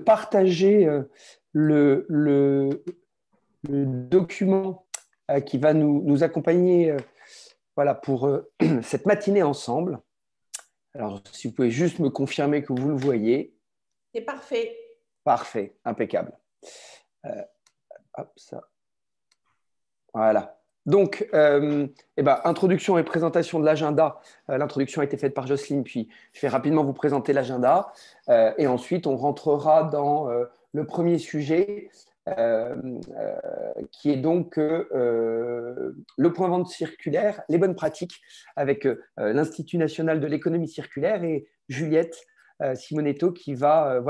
partager le document qui va nous accompagner voilà, pour cette matinée ensemble. Alors, si vous pouvez juste me confirmer que vous le voyez. C'est parfait. Parfait, impeccable. Hop, ça. Voilà. Donc, introduction et présentation de l'agenda. L'introduction a été faite par Jocelyne, puis je vais rapidement vous présenter l'agenda. Et ensuite, on rentrera dans le premier sujet, qui est donc le point vente circulaire, les bonnes pratiques, avec l'Institut national de l'économie circulaire et Juliette Simonetto qui va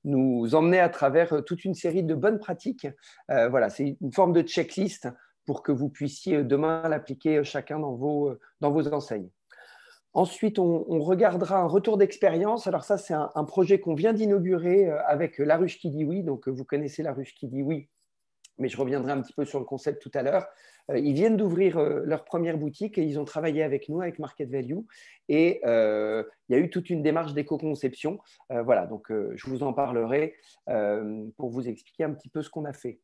nous emmener à travers toute une série de bonnes pratiques. Voilà, c'est une forme de checklist pour que vous puissiez demain l'appliquer chacun dans vos enseignes. Ensuite, on regardera un retour d'expérience. Alors ça, c'est un projet qu'on vient d'inaugurer avec La Ruche qui dit oui. Donc, vous connaissez La Ruche qui dit oui, mais je reviendrai un petit peu sur le concept tout à l'heure. Ils viennent d'ouvrir leur première boutique et ils ont travaillé avec nous, avec Market Value. Et il y a eu toute une démarche d'éco-conception. Voilà, donc je vous en parlerai pour vous expliquer un petit peu ce qu'on a fait.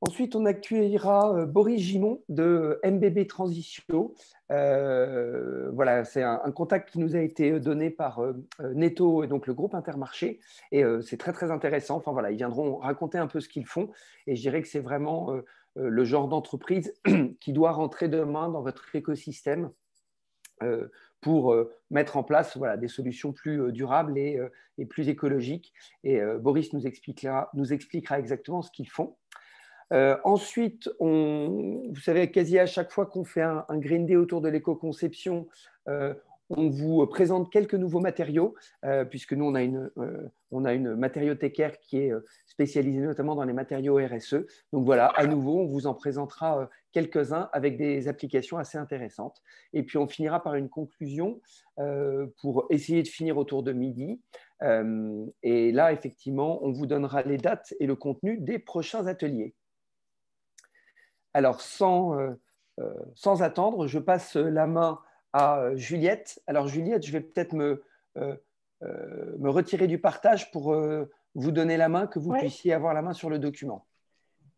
Ensuite, on accueillera Boris Gimon de MBB Transitio. Voilà, c'est un contact qui nous a été donné par Netto et donc le groupe Intermarché. Et c'est très, très intéressant. Enfin, voilà, ils viendront raconter un peu ce qu'ils font. Et je dirais que c'est vraiment le genre d'entreprise qui doit rentrer demain dans votre écosystème pour mettre en place voilà, des solutions plus durables et plus écologiques. Et Boris nous expliquera exactement ce qu'ils font. Ensuite, vous savez, quasi à chaque fois qu'on fait un Green Day autour de l'éco-conception, on vous présente quelques nouveaux matériaux, puisque nous, on a une matériothécaire qui est spécialisée notamment dans les matériaux RSE. Donc voilà, à nouveau, on vous en présentera quelques-uns avec des applications assez intéressantes. Et puis, on finira par une conclusion pour essayer de finir autour de midi. Et là, effectivement, on vous donnera les dates et le contenu des prochains ateliers. Alors, sans attendre, je passe la main à Juliette. Alors, Juliette, je vais peut-être me retirer du partage pour vous donner la main, que vous puissiez avoir la main sur le document.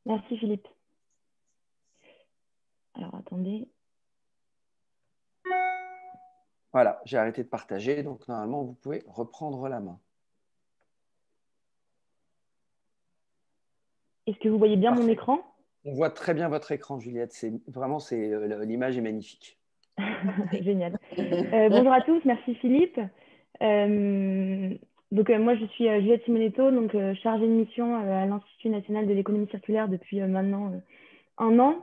Merci, Philippe. Alors, attendez. Voilà, j'ai arrêté de partager, donc normalement, vous pouvez reprendre la main. Est-ce que vous voyez bien mon écran ? On voit très bien votre écran, Juliette. L'image est magnifique. Génial. Bonjour à tous, merci Philippe. Moi, je suis Juliette Simonetto, donc chargée de mission à l'Institut national de l'économie circulaire depuis maintenant 1 an.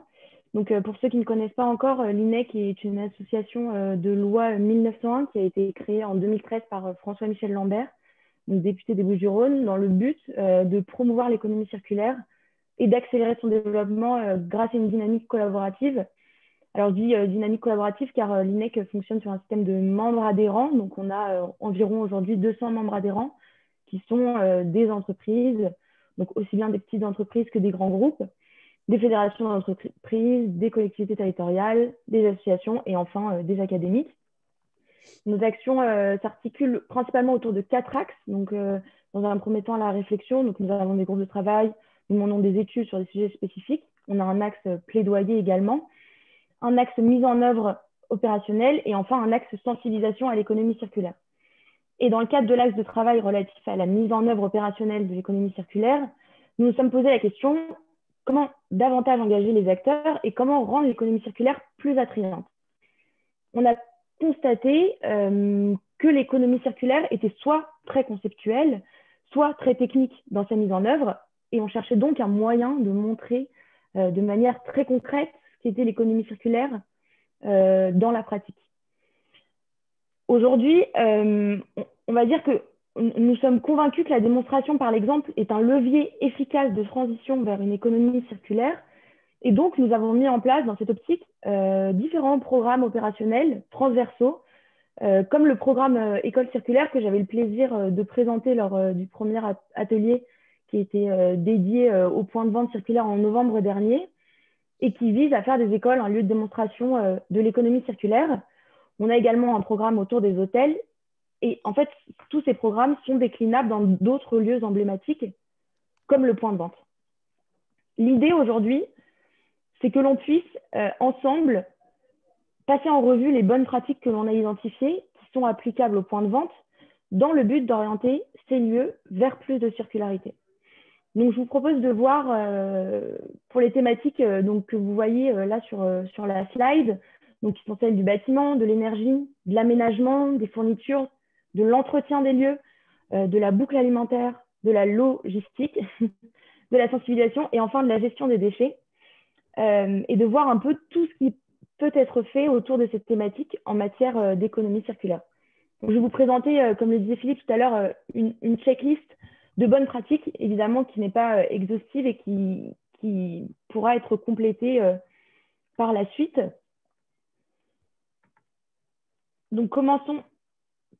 Donc, pour ceux qui ne connaissent pas encore, l'INEC est une association de loi 1901 qui a été créée en 2013 par François-Michel Lambert, donc député des Bouches-du-Rhône, dans le but de promouvoir l'économie circulaire et d'accélérer son développement grâce à une dynamique collaborative. Alors, je dis dynamique collaborative car l'INEC fonctionne sur un système de membres adhérents. Donc, on a environ aujourd'hui 200 membres adhérents qui sont des entreprises, donc aussi bien des petites entreprises que des grands groupes, des fédérations d'entreprises, des collectivités territoriales, des associations et enfin des académiques. Nos actions s'articulent principalement autour de 4 axes. Donc, dans un premier temps, la réflexion. Donc, nous avons des groupes de travail, nous menons des études sur des sujets spécifiques. On a un axe plaidoyer également, un axe mise en œuvre opérationnelle et enfin un axe sensibilisation à l'économie circulaire. Et dans le cadre de l'axe de travail relatif à la mise en œuvre opérationnelle de l'économie circulaire, nous nous sommes posé la question comment davantage engager les acteurs et comment rendre l'économie circulaire plus attrayante. On a constaté que l'économie circulaire était soit très conceptuelle, soit très technique dans sa mise en œuvre, et on cherchait donc un moyen de montrer de manière très concrète ce qu'était l'économie circulaire dans la pratique. Aujourd'hui, on va dire que nous sommes convaincus que la démonstration par l'exemple est un levier efficace de transition vers une économie circulaire. Et donc, nous avons mis en place dans cette optique différents programmes opérationnels transversaux, comme le programme École circulaire que j'avais le plaisir de présenter lors du premier atelier qui était dédié au point de vente circulaire en novembre dernier et qui vise à faire des écoles un lieu de démonstration de l'économie circulaire. On a également un programme autour des hôtels et en fait, tous ces programmes sont déclinables dans d'autres lieux emblématiques, comme le point de vente. L'idée aujourd'hui, c'est que l'on puisse ensemble passer en revue les bonnes pratiques que l'on a identifiées, qui sont applicables au point de vente, dans le but d'orienter ces lieux vers plus de circularité. Donc, je vous propose de voir pour les thématiques donc, que vous voyez là sur la slide, donc, qui sont celles du bâtiment, de l'énergie, de l'aménagement, des fournitures, de l'entretien des lieux, de la boucle alimentaire, de la logistique, de la sensibilisation et enfin de la gestion des déchets, et de voir un peu tout ce qui peut être fait autour de cette thématique en matière d'économie circulaire. Donc, je vais vous présenter, comme le disait Philippe tout à l'heure, une checklist de bonnes pratiques, évidemment, qui n'est pas exhaustive et qui pourra être complétée par la suite. Donc, commençons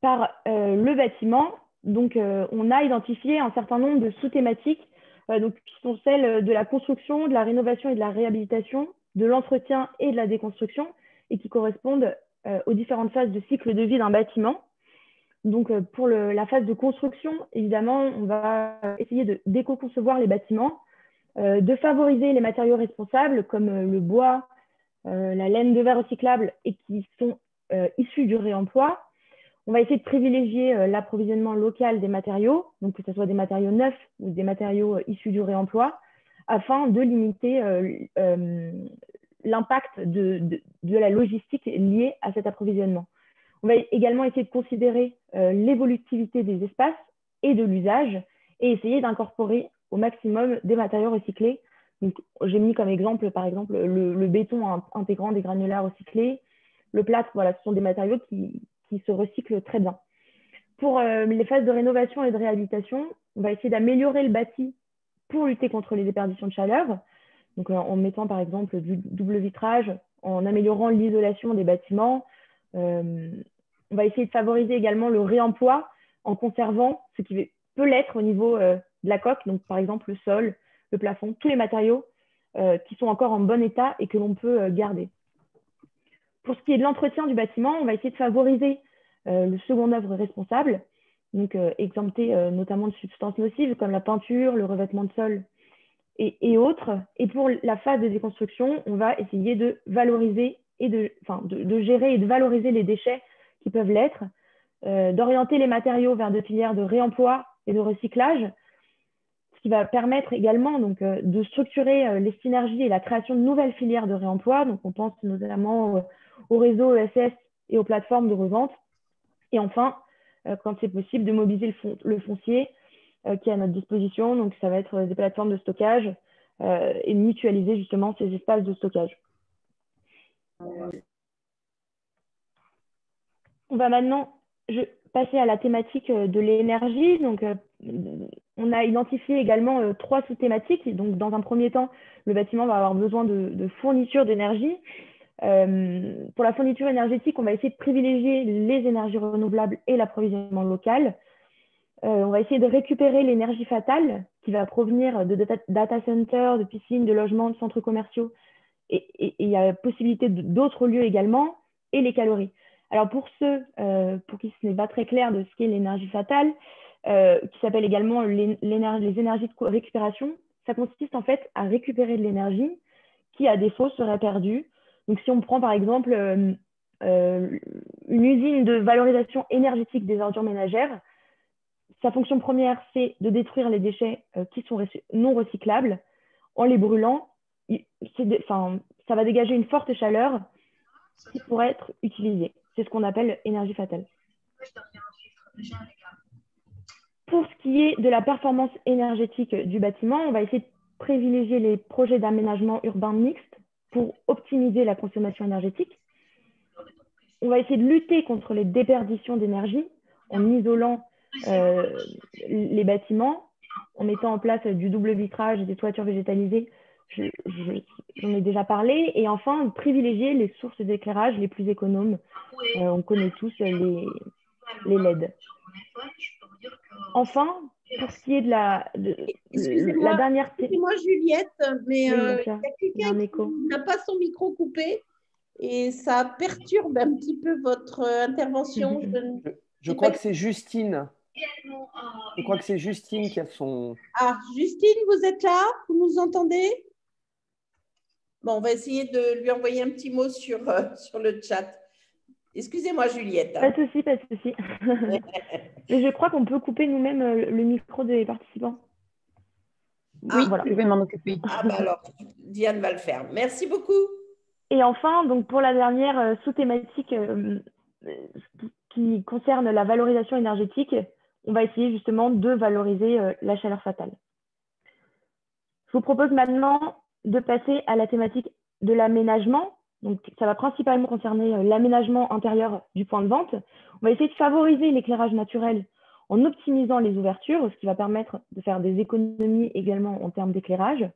par le bâtiment. Donc, on a identifié un certain nombre de sous-thématiques qui sont celles de la construction, de la rénovation et de la réhabilitation, de l'entretien et de la déconstruction, et qui correspondent aux différentes phases de cycle de vie d'un bâtiment. Donc, pour la phase de construction, évidemment, on va essayer de d'éco-concevoir les bâtiments, de favoriser les matériaux responsables comme le bois, la laine de verre recyclable et qui sont issus du réemploi. On va essayer de privilégier l'approvisionnement local des matériaux, donc que ce soit des matériaux neufs ou des matériaux issus du réemploi, afin de limiter l'impact de la logistique liée à cet approvisionnement. On va également essayer de considérer l'évolutivité des espaces et de l'usage et essayer d'incorporer au maximum des matériaux recyclés. J'ai mis comme exemple, par exemple, le béton intégrant des granulats recyclés, le plâtre, voilà, ce sont des matériaux qui se recyclent très bien. Pour les phases de rénovation et de réhabilitation, on va essayer d'améliorer le bâti pour lutter contre les déperditions de chaleur, donc en mettant par exemple du double vitrage, en améliorant l'isolation des bâtiments. On va essayer de favoriser également le réemploi en conservant ce qui peut l'être au niveau de la coque, donc par exemple le sol, le plafond, tous les matériaux qui sont encore en bon état et que l'on peut garder. Pour ce qui est de l'entretien du bâtiment, on va essayer de favoriser le second œuvre responsable, donc exempté notamment de substances nocives comme la peinture, le revêtement de sol et autres. Et pour la phase de déconstruction, on va essayer de valoriser et de gérer et de valoriser les déchets qui peuvent l'être, d'orienter les matériaux vers des filières de réemploi et de recyclage, ce qui va permettre également donc, de structurer les synergies et la création de nouvelles filières de réemploi. Donc, on pense notamment au réseau ESS et aux plateformes de revente. Et enfin, quand c'est possible, de mobiliser le foncier qui est à notre disposition. Donc, ça va être des plateformes de stockage et de mutualiser justement ces espaces de stockage. On va maintenant passer à la thématique de l'énergie. Donc, on a identifié également 3 sous-thématiques. Donc, dans un premier temps, le bâtiment va avoir besoin de fourniture d'énergie. Pour la fourniture énergétique, on va essayer de privilégier les énergies renouvelables et l'approvisionnement local. On va essayer de récupérer l'énergie fatale qui va provenir de data centers, de piscines, de logements, de centres commerciaux. Et il y a possibilité d'autres lieux également, et les calories. Alors, pour ceux pour qui ce n'est pas très clair de ce qu'est l'énergie fatale, qui s'appelle également les énergies de récupération, ça consiste en fait à récupérer de l'énergie qui, à défaut, serait perdue. Donc, si on prend par exemple une usine de valorisation énergétique des ordures ménagères, sa fonction première, c'est de détruire les déchets qui sont non recyclables. En les brûlant, ça va dégager une forte chaleur qui pourrait être utilisée. C'est ce qu'on appelle énergie fatale. Pour ce qui est de la performance énergétique du bâtiment, on va essayer de privilégier les projets d'aménagement urbain mixte pour optimiser la consommation énergétique. On va essayer de lutter contre les déperditions d'énergie en isolant les bâtiments, en mettant en place du double vitrage et des toitures végétalisées. J'en ai déjà parlé. Et enfin, privilégier les sources d'éclairage les plus économes. On connaît tous les LED. Enfin, pour ce qui est de la dernière... Excusez-moi Juliette, mais oui, il y a quelqu'un qui n'a pas son micro coupé et ça perturbe un petit peu votre intervention. Je crois que c'est Justine. Je crois que c'est Justine qui a son… Ah, Justine, vous êtes là? Vous nous entendez? Bon, on va essayer de lui envoyer un petit mot sur le chat. Excusez-moi, Juliette. Pas de souci, pas de souci. Mais je crois qu'on peut couper nous-mêmes le micro des participants. Oui, voilà. je vais m'en occuper. Ah bah alors, Diane va le faire. Merci beaucoup. Et enfin, donc pour la dernière sous-thématique qui concerne la valorisation énergétique, on va essayer justement de valoriser la chaleur fatale. Je vous propose maintenant de passer à la thématique de l'aménagement. Donc, ça va principalement concerner l'aménagement intérieur du point de vente. On va essayer de favoriser l'éclairage naturel en optimisant les ouvertures, ce qui va permettre de faire des économies également en termes d'éclairage.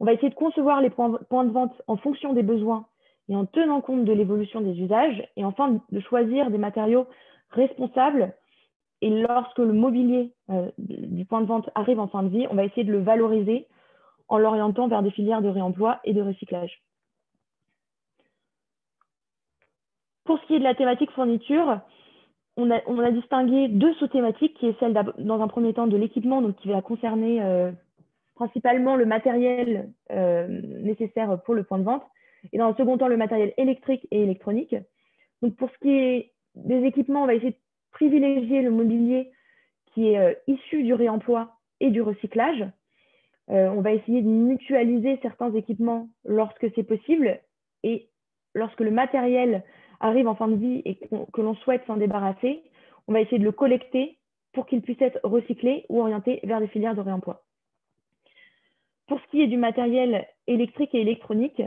On va essayer de concevoir les points de vente en fonction des besoins et en tenant compte de l'évolution des usages. Et enfin, de choisir des matériaux responsables. Et lorsque le mobilier du point de vente arrive en fin de vie, on va essayer de le valoriser en l'orientant vers des filières de réemploi et de recyclage. Pour ce qui est de la thématique fourniture, on a distingué deux sous-thématiques, qui est celle dans un premier temps de l'équipement, donc qui va concerner principalement le matériel nécessaire pour le point de vente, et dans un second temps le matériel électrique et électronique. Donc pour ce qui est des équipements, on va essayer de privilégier le mobilier qui est issu du réemploi et du recyclage. On va essayer de mutualiser certains équipements lorsque c'est possible, et lorsque le matériel arrive en fin de vie et que l'on souhaite s'en débarrasser, on va essayer de le collecter pour qu'il puisse être recyclé ou orienté vers des filières de réemploi. Pour ce qui est du matériel électrique et électronique,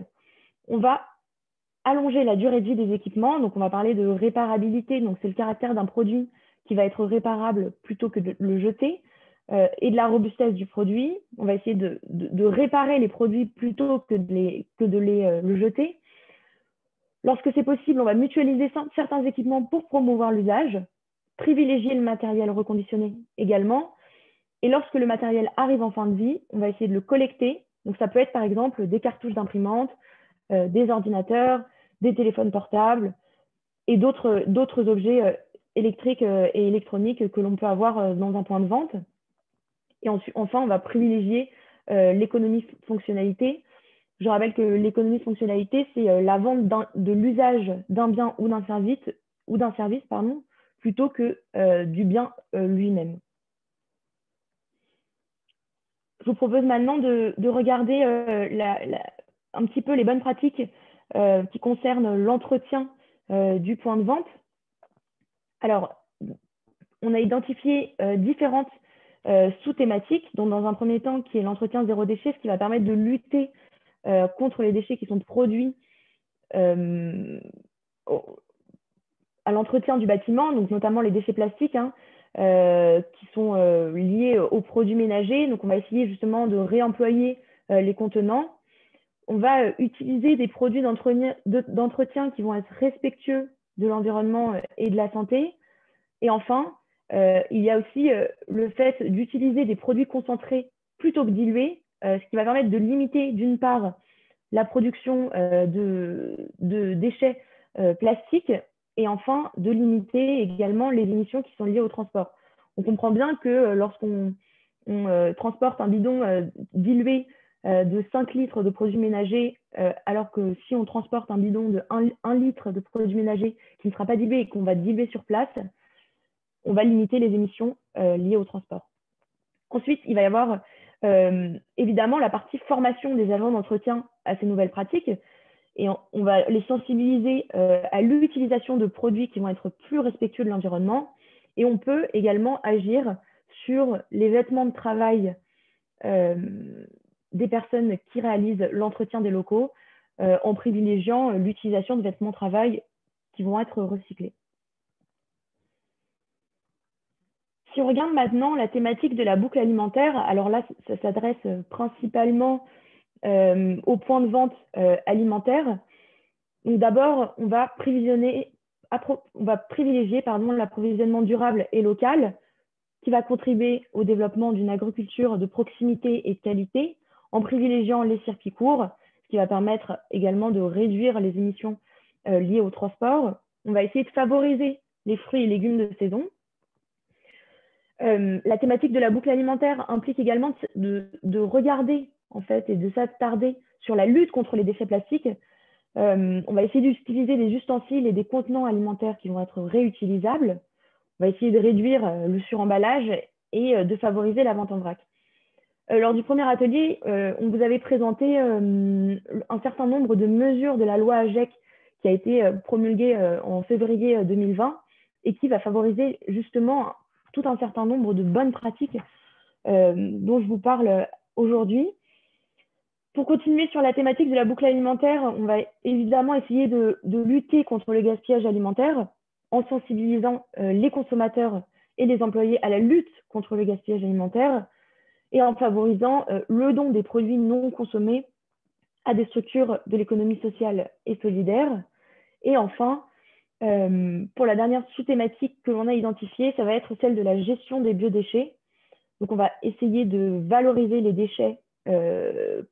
on va allonger la durée de vie des équipements. Donc, on va parler de réparabilité. Donc, c'est le caractère d'un produit qui va être réparable plutôt que de le jeter, et de la robustesse du produit. On va essayer de réparer les produits plutôt que de le jeter. Lorsque c'est possible, on va mutualiser certains équipements pour promouvoir l'usage, privilégier le matériel reconditionné également. Et lorsque le matériel arrive en fin de vie, on va essayer de le collecter. Donc, ça peut être par exemple des cartouches d'imprimante, des ordinateurs, des téléphones portables et d'autres objets électriques et électroniques que l'on peut avoir dans un point de vente. Et enfin, on va privilégier l'économie fonctionnalité. Je rappelle que l'économie fonctionnalité, c'est la vente de l'usage d'un bien ou d'un service, plutôt que du bien lui-même. Je vous propose maintenant de regarder un petit peu les bonnes pratiques qui concernent l'entretien du point de vente. Alors, on a identifié différentes sous-thématiques, donc dans un premier temps qui est l'entretien zéro déchet, ce qui va permettre de lutter contre les déchets qui sont produits à l'entretien du bâtiment, donc notamment les déchets plastiques qui sont liés aux produits ménagers. Donc, on va essayer justement de réemployer les contenants. On va utiliser des produits d'entretien qui vont être respectueux de l'environnement et de la santé. Et enfin, il y a aussi le fait d'utiliser des produits concentrés plutôt que dilués, ce qui va permettre de limiter d'une part la production de déchets plastiques et enfin de limiter également les émissions qui sont liées au transport. On comprend bien que lorsqu'on transporte un bidon dilué de 5 litres de produits ménagers, alors que si on transporte un bidon de 1 litre de produits ménagers qui ne sera pas dilué et qu'on va diluer sur place, on va limiter les émissions liées au transport. Ensuite, il va y avoir évidemment la partie formation des agents d'entretien à ces nouvelles pratiques. Et on va les sensibiliser à l'utilisation de produits qui vont être plus respectueux de l'environnement. Et on peut également agir sur les vêtements de travail des personnes qui réalisent l'entretien des locaux en privilégiant l'utilisation de vêtements de travail qui vont être recyclés. Si on regarde maintenant la thématique de la boucle alimentaire, alors là, ça s'adresse principalement aux points de vente alimentaires. Donc d'abord, on va privilégier l'approvisionnement durable et local qui va contribuer au développement d'une agriculture de proximité et de qualité en privilégiant les circuits courts, ce qui va permettre également de réduire les émissions liées au transport. On va essayer de favoriser les fruits et légumes de saison. La thématique de la boucle alimentaire implique également de regarder en fait, et de s'attarder sur la lutte contre les déchets plastiques. On va essayer d'utiliser des ustensiles et des contenants alimentaires qui vont être réutilisables. On va essayer de réduire le suremballage et de favoriser la vente en vrac. Lors du premier atelier, on vous avait présenté un certain nombre de mesures de la loi AGEC qui a été promulguée en février 2020 et qui va favoriser justement tout un certain nombre de bonnes pratiques dont je vous parle aujourd'hui. Pour continuer sur la thématique de la boucle alimentaire, on va évidemment essayer de lutter contre le gaspillage alimentaire en sensibilisant les consommateurs et les employés à la lutte contre le gaspillage alimentaire et en favorisant le don des produits non consommés à des structures de l'économie sociale et solidaire. Et enfin, pour la dernière sous-thématique que l'on a identifiée, ça va être celle de la gestion des biodéchets. Donc, on va essayer de valoriser les déchets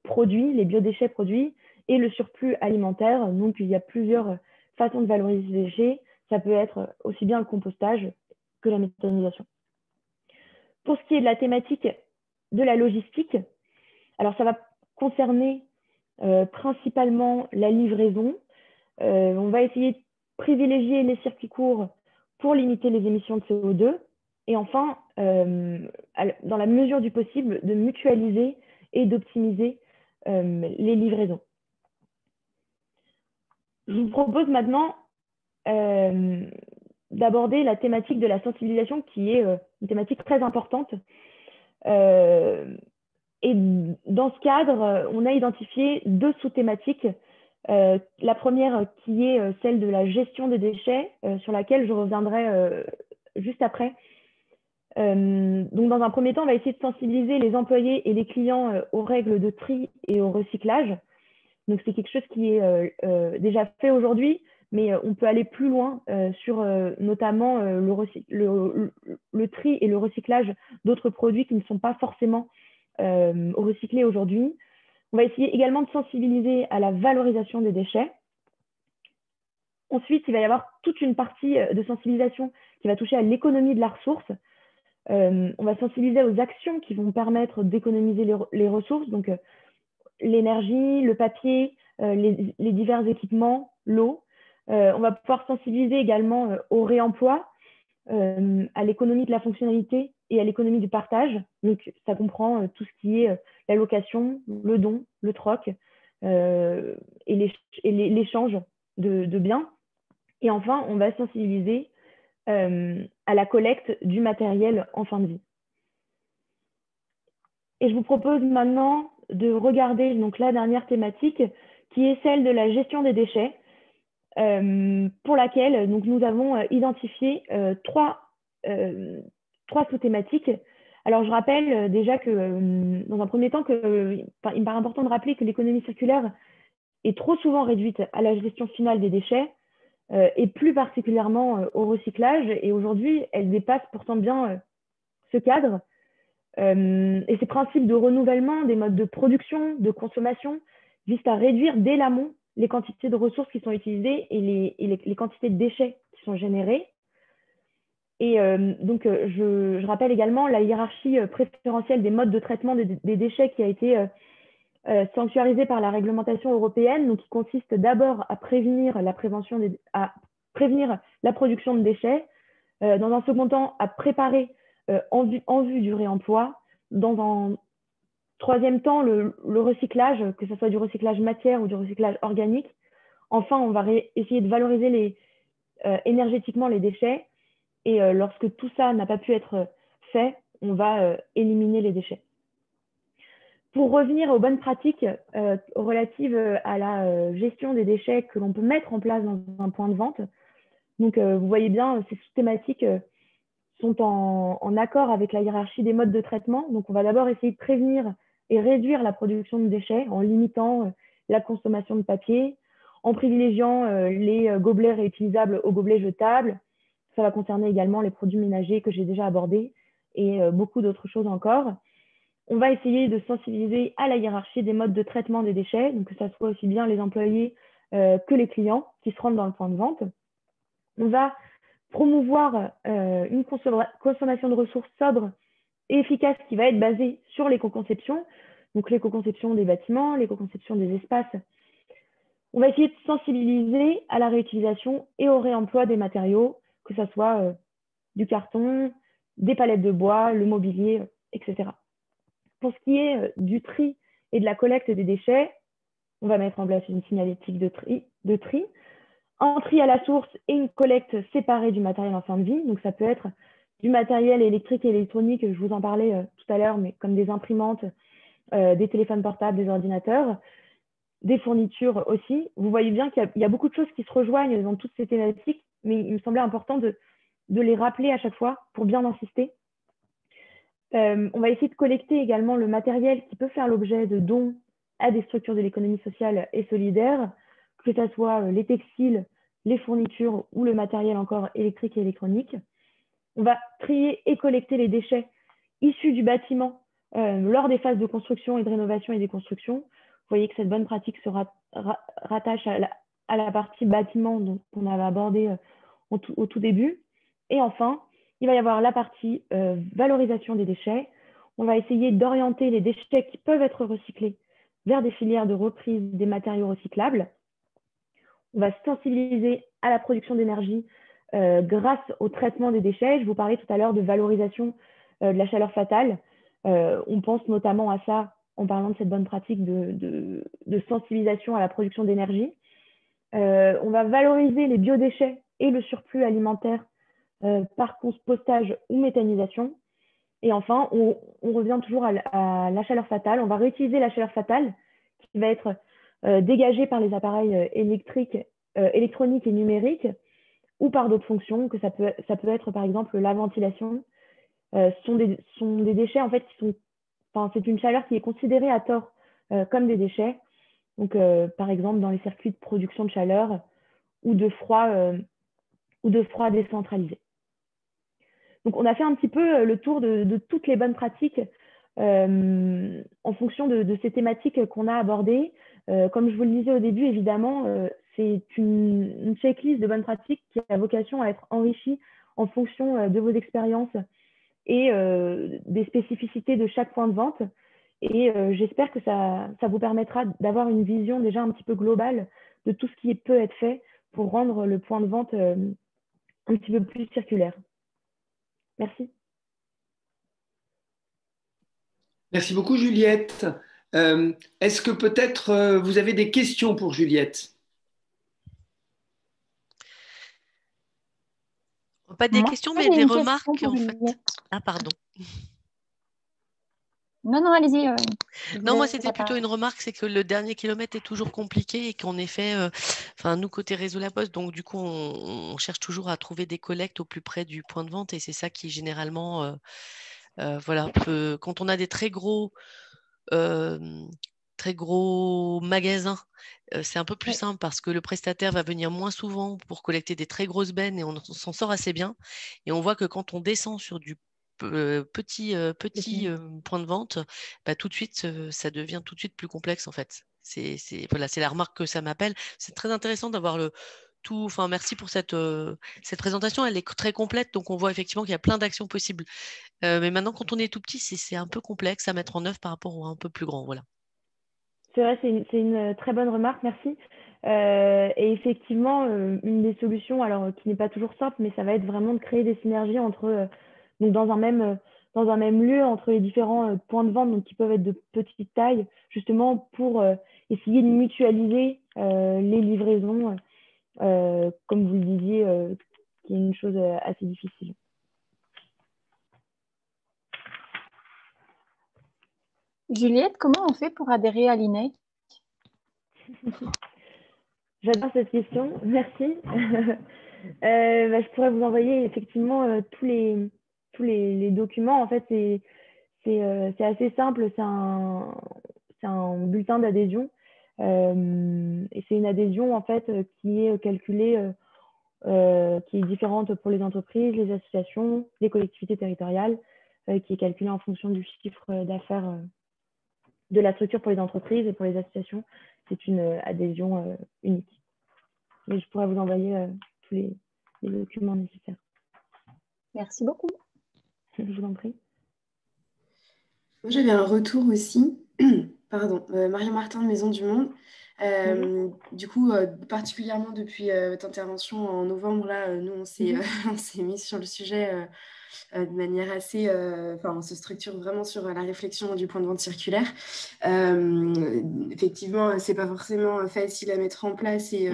produits, les biodéchets produits et le surplus alimentaire. Donc, il y a plusieurs façons de valoriser ces déchets. Ça peut être aussi bien le compostage que la méthanisation. Pour ce qui est de la thématique de la logistique, alors ça va concerner principalement la livraison. On va essayer de privilégier les circuits courts pour limiter les émissions de CO2 et enfin, dans la mesure du possible, de mutualiser et d'optimiser les livraisons. Je vous propose maintenant d'aborder la thématique de la sensibilisation qui est une thématique très importante. Et dans ce cadre, on a identifié deux sous-thématiques. La première qui est celle de la gestion des déchets, sur laquelle je reviendrai juste après. Donc, dans un premier temps, on va essayer de sensibiliser les employés et les clients aux règles de tri et au recyclage. Donc, c'est quelque chose qui est déjà fait aujourd'hui, mais on peut aller plus loin sur notamment le tri et le recyclage d'autres produits qui ne sont pas forcément recyclés aujourd'hui. On va essayer également de sensibiliser à la valorisation des déchets. Ensuite, il va y avoir toute une partie de sensibilisation qui va toucher à l'économie de la ressource. On va sensibiliser aux actions qui vont permettre d'économiser les ressources, donc l'énergie, le papier, les divers équipements, l'eau. On va pouvoir sensibiliser également au réemploi, à l'économie de la fonctionnalité et à l'économie du partage. Donc, ça comprend tout ce qui est la location, le don, le troc et l'échange de biens. Et enfin, on va sensibiliser à la collecte du matériel en fin de vie. Et je vous propose maintenant de regarder donc, la dernière thématique qui est celle de la gestion des déchets, pour laquelle donc, nous avons identifié trois sous-thématiques. Alors, je rappelle déjà que, dans un premier temps, il me paraît important de rappeler que l'économie circulaire est trop souvent réduite à la gestion finale des déchets, et plus particulièrement au recyclage. Et aujourd'hui, elle dépasse pourtant bien ce cadre. Et ces principes de renouvellement des modes de production, de consommation, visent à réduire dès l'amont les quantités de ressources qui sont utilisées et les quantités de déchets qui sont générés. Et donc, je rappelle également la hiérarchie préférentielle des modes de traitement des déchets qui a été sanctuarisée par la réglementation européenne, donc qui consiste d'abord à prévenir la production de déchets, dans un second temps à préparer en vue du réemploi, dans un troisième temps le recyclage, que ce soit du recyclage matière ou du recyclage organique. Enfin, on va essayer de valoriser énergétiquement les déchets et lorsque tout ça n'a pas pu être fait, on va éliminer les déchets. Pour revenir aux bonnes pratiques relatives à la gestion des déchets que l'on peut mettre en place dans un point de vente, donc vous voyez bien, ces sous-thématiques sont en accord avec la hiérarchie des modes de traitement. Donc, on va d'abord essayer de prévenir et réduire la production de déchets en limitant la consommation de papier, en privilégiant les gobelets réutilisables aux gobelets jetables. Ça va concerner également les produits ménagers que j'ai déjà abordés et beaucoup d'autres choses encore. On va essayer de sensibiliser à la hiérarchie des modes de traitement des déchets, donc que ce soit aussi bien les employés que les clients qui se rendent dans le point de vente. On va promouvoir une consommation de ressources sobre et efficace qui va être basée sur l'éco-conception, donc l'éco-conception des bâtiments, l'éco-conception des espaces. On va essayer de sensibiliser à la réutilisation et au réemploi des matériaux, que ce soit du carton, des palettes de bois, le mobilier, etc. Pour ce qui est du tri et de la collecte des déchets, on va mettre en place une signalétique de tri, un tri à la source et une collecte séparée du matériel en fin de vie. Donc, ça peut être du matériel électrique et électronique, je vous en parlais tout à l'heure, mais comme des imprimantes, des téléphones portables, des ordinateurs, des fournitures aussi. Vous voyez bien qu'il y a beaucoup de choses qui se rejoignent dans toutes ces thématiques, mais il me semblait important de les rappeler à chaque fois pour bien insister. On va essayer de collecter également le matériel qui peut faire l'objet de dons à des structures de l'économie sociale et solidaire, que ce soit les textiles, les fournitures ou le matériel encore électrique et électronique. On va trier et collecter les déchets issus du bâtiment lors des phases de construction et de rénovation et déconstruction. Vous voyez que cette bonne pratique se rattache à la partie bâtiment qu'on avait abordée au tout début. Et enfin, il va y avoir la partie valorisation des déchets. On va essayer d'orienter les déchets qui peuvent être recyclés vers des filières de reprise des matériaux recyclables. On va sensibiliser à la production d'énergie grâce au traitement des déchets. Je vous parlais tout à l'heure de valorisation de la chaleur fatale. On pense notamment à ça en parlant de cette bonne pratique de sensibilisation à la production d'énergie. On va valoriser les biodéchets et le surplus alimentaire par compostage ou méthanisation. Et enfin, on revient toujours à la chaleur fatale. On va réutiliser la chaleur fatale qui va être dégagée par les appareils électroniques et numériques ou par d'autres fonctions, que ça peut être par exemple la ventilation. Sont des déchets en fait qui sont, c'est une chaleur qui est considérée à tort comme des déchets. Donc par exemple dans les circuits de production de chaleur ou de froid décentralisé. Donc on a fait un petit peu le tour de toutes les bonnes pratiques en fonction de ces thématiques qu'on a abordées. Comme je vous le disais au début, évidemment, c'est une checklist de bonnes pratiques qui a vocation à être enrichie en fonction de vos expériences et des spécificités de chaque point de vente. Et j'espère que ça vous permettra d'avoir une vision déjà un petit peu globale de tout ce qui peut être fait pour rendre le point de vente un petit peu plus circulaire. Merci. Merci beaucoup, Juliette. Est-ce que peut-être vous avez des questions pour Juliette? Pas des questions, mais des remarques en fait. Ah, pardon. Non, allez-y. Non, moi, c'était plutôt une remarque, c'est que le dernier kilomètre est toujours compliqué et qu'en effet, nous, côté réseau La Poste, donc du coup, on cherche toujours à trouver des collectes au plus près du point de vente et c'est ça qui, généralement, quand on a des très gros magasins, c'est un peu plus simple parce que le prestataire va venir moins souvent pour collecter des très grosses bennes et on s'en sort assez bien. Et on voit que quand on descend sur du petit point de vente, tout de suite, ça devient tout de suite plus complexe en fait. C'est la remarque que ça m'appelle. C'est très intéressant d'avoir tout. Enfin, merci pour cette présentation. Elle est très complète, donc on voit effectivement qu'il y a plein d'actions possibles. Mais maintenant, quand on est tout petit, c'est un peu complexe à mettre en œuvre par rapport au un peu plus grand. Voilà. C'est vrai, c'est une très bonne remarque, merci. Et effectivement, une des solutions, alors qui n'est pas toujours simple, mais ça va être vraiment de créer des synergies entre, donc dans un même lieu, entre les différents points de vente, donc qui peuvent être de petite taille, justement pour essayer de mutualiser les livraisons, comme vous le disiez, qui est une chose assez difficile. Juliette, comment on fait pour adhérer à l'INEC? J'adore cette question, merci. Je pourrais vous envoyer effectivement tous les documents. En fait, c'est assez simple, c'est un bulletin d'adhésion. Et c'est une adhésion en fait qui est calculée, qui est différente pour les entreprises, les associations, les collectivités territoriales, qui est calculée en fonction du chiffre d'affaires de la structure pour les entreprises et pour les associations. C'est une adhésion unique. Et je pourrais vous envoyer tous les les documents nécessaires. Merci beaucoup. Je vous en prie. Moi, j'avais un retour aussi. Pardon, Marion Martin de Maison du Monde. Du coup, particulièrement depuis votre intervention en novembre, là, nous, on s'est mis sur le sujet de manière assez... on se structure vraiment sur la réflexion du point de vente circulaire. Effectivement, c'est pas forcément facile à mettre en place et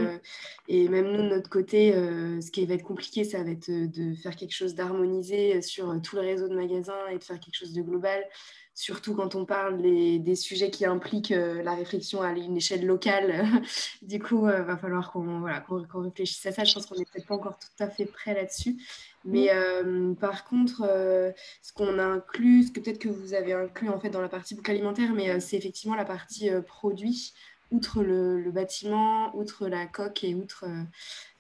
même nous, de notre côté, ce qui va être compliqué, ça va être de faire quelque chose d'harmonisé sur tout le réseau de magasins et de faire quelque chose de global. Surtout quand on parle des sujets qui impliquent la réflexion à une échelle locale. Du coup, il va falloir qu'on réfléchisse à ça. Je pense qu'on n'est peut-être pas encore tout à fait prêt là-dessus. Mais par contre, ce qu'on a inclus, ce que peut-être que vous avez inclus en fait dans la partie boucle alimentaire, mais c'est effectivement la partie produit, outre le bâtiment, outre la coque et outre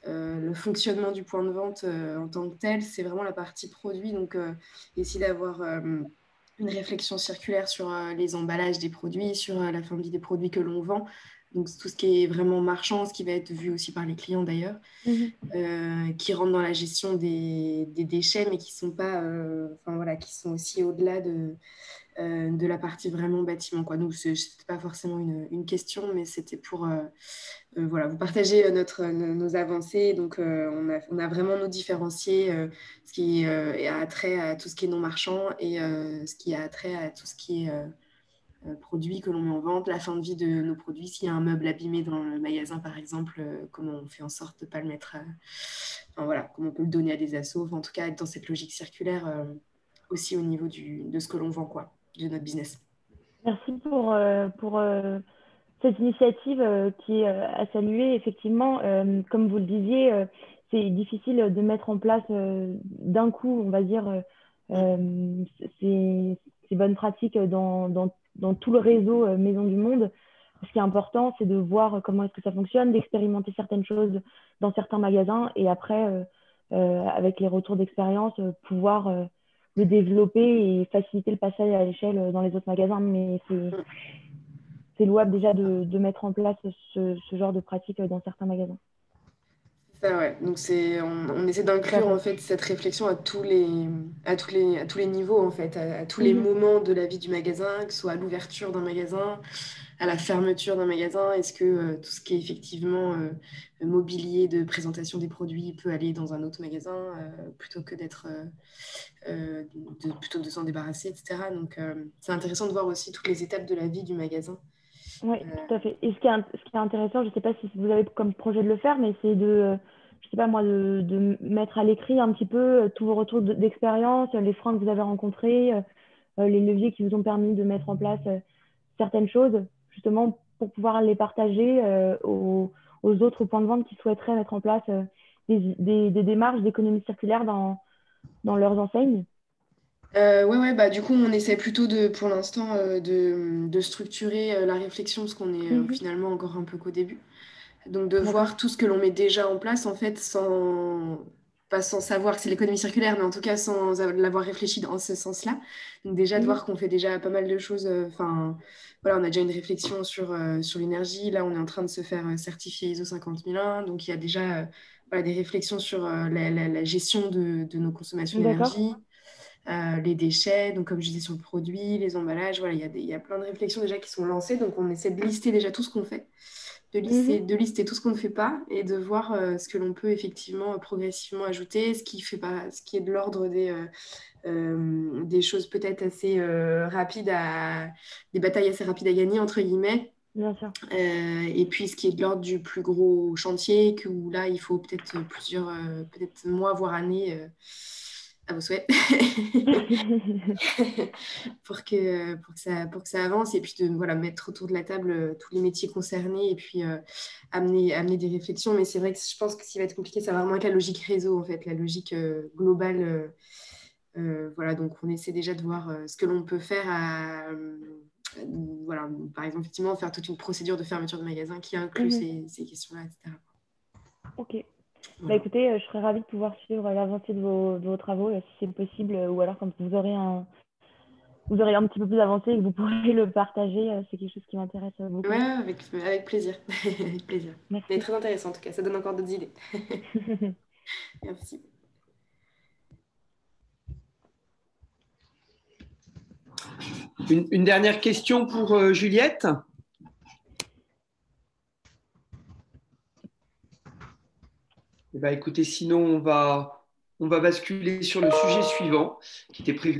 le fonctionnement du point de vente en tant que tel, c'est vraiment la partie produit. Donc, essayer d'avoir une réflexion circulaire sur les emballages des produits, sur la fin de vie des produits que l'on vend. Donc, tout ce qui est vraiment marchand, ce qui va être vu aussi par les clients d'ailleurs, qui rentrent dans la gestion des déchets, mais qui sont pas, qui sont aussi au-delà de la partie vraiment bâtiment, quoi. Donc, c'était pas forcément une question, mais c'était pour vous partager nos avancées. Donc, on a vraiment nos différenciés, ce qui a trait à tout ce qui est non marchand et ce qui a trait à tout ce qui est produits que l'on met en vente, la fin de vie de nos produits. S'il y a un meuble abîmé dans le magasin, par exemple, comment on fait en sorte de ne pas le mettre comment on peut le donner à des assos, en tout cas être dans cette logique circulaire aussi au niveau de ce que l'on vend, quoi, de notre business. Merci pour cette initiative qui est à saluer. Effectivement, comme vous le disiez, c'est difficile de mettre en place d'un coup, on va dire, ces bonnes pratiques dans tout le réseau Maison du Monde. Ce qui est important, c'est de voir comment est-ce que ça fonctionne, d'expérimenter certaines choses dans certains magasins et après, avec les retours d'expérience, pouvoir le développer et faciliter le passage à l'échelle dans les autres magasins. Mais c'est louable déjà de mettre en place ce genre de pratique dans certains magasins. Ça, ouais. Donc on essaie d'inclure en fait cette réflexion à tous les niveaux en fait, à tous les moments de la vie du magasin, que ce soit à l'ouverture d'un magasin, à la fermeture d'un magasin. Est-ce que tout ce qui est effectivement mobilier de présentation des produits peut aller dans un autre magasin plutôt que plutôt de s'en débarrasser, etc. Donc c'est intéressant de voir aussi toutes les étapes de la vie du magasin. Oui, tout à fait. Et ce qui est intéressant, je ne sais pas si vous avez comme projet de le faire, mais c'est de mettre à l'écrit un petit peu tous vos retours d'expérience, les freins que vous avez rencontrés, les leviers qui vous ont permis de mettre en place certaines choses, justement pour pouvoir les partager aux autres points de vente qui souhaiteraient mettre en place des démarches d'économie circulaire dans leurs enseignes. Du coup, on essaie plutôt pour l'instant de structurer la réflexion parce qu'on est finalement encore un peu qu'au début. Donc, de voir tout ce que l'on met déjà en place, en fait, pas sans savoir que c'est l'économie circulaire, mais en tout cas sans l'avoir réfléchi dans ce sens-là. Donc, déjà, de voir qu'on fait déjà pas mal de choses. On a déjà une réflexion sur l'énergie. Là, on est en train de se faire certifier ISO 50001. Donc, il y a déjà des réflexions sur la gestion de nos consommations d'énergie. Les déchets, donc comme je disais sur le produit, les emballages, il y a plein de réflexions déjà qui sont lancées, donc on essaie de lister déjà tout ce qu'on fait, de lister tout ce qu'on ne fait pas et de voir ce que l'on peut effectivement progressivement ajouter, ce qui est de l'ordre des choses peut-être assez rapides des batailles assez rapides à gagner entre guillemets. Bien sûr. Et puis ce qui est de l'ordre du plus gros chantier, où là il faut peut-être peut-être mois voire années à vos souhaits pour que ça avance et puis de mettre autour de la table tous les métiers concernés et puis amener des réflexions. Mais c'est vrai que je pense que ce qui va être compliqué, ça va vraiment être la logique réseau en fait, la logique globale. Donc on essaie déjà de voir ce que l'on peut faire par exemple effectivement faire toute une procédure de fermeture de magasin qui inclut ces questions-là, etc. Ok. Voilà. Écoutez, je serais ravie de pouvoir suivre l'avancée de vos travaux, si c'est possible, ou alors quand vous aurez un petit peu plus avancé et que vous pourrez le partager, c'est quelque chose qui m'intéresse beaucoup. Ouais, avec plaisir. Avec plaisir. Merci. Mais très intéressant en tout cas, ça donne encore d'autres idées. Merci. Une dernière question pour Juliette. Eh ben, écoutez, sinon on va basculer sur le sujet suivant qui était prévu.